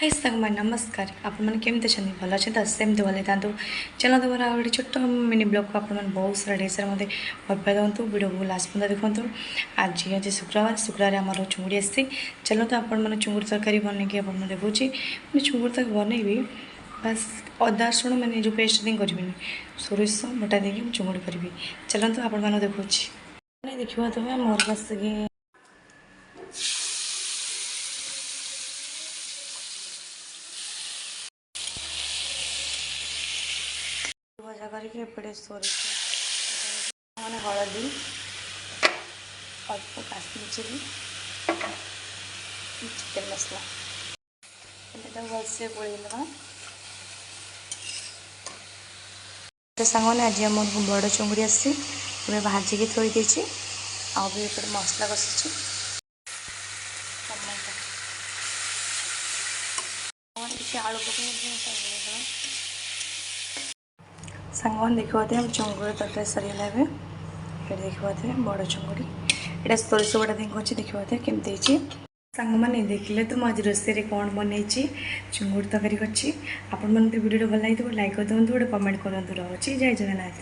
हाय सागमान नमस्कार आपण मैंने केमती अच्छे भल अच्छे तो सेमती भले था चलो तो मोर गोटे छोट मिनी ब्लॉग को आप बहुत सारा ढेर सारा मत भल पाई दिखाँ वीडियो को लास्ट पर्यटन देखो। आज आज शुक्रवार आम चुंगुड़ी आसी चलो तो आपण मैंने चुंगुड़ी तरकारी बनैकी आप देखूँ मैंने चुंगुड़ी तक बनैबी बस अदा रसुण मैंने जो पेस्ट दिन करी सोरिष बटा देकी चुंगुड़ी करी चलो तो आपण मैंने देखूँ देखा तुम्हें मोर बस भजा करके सोरिष मैंने हलदी अल्प काश्मीर चिली चिकेन मसला भलसे गोलेदे सांगने आज आम बड़ चुंगुड़ी आसी भाजिकी थोड़ी आउ मसला कषुची टमाटो आलू पकड़ सांग देखा हम चुंगुड़ी तरकारी सरीगला ये देखा बड़ चुंगुड़ी यहाँ सोरिष बटा देखी देखा केमती सांग मैंने देखिले तो आज रोषे कौन बनई चुंगुड़ी तरकारी कर भिडियो भल लगे लाइक कर दिखाँ गोटे कमेंट करूँ रही जय जगन्नाथ।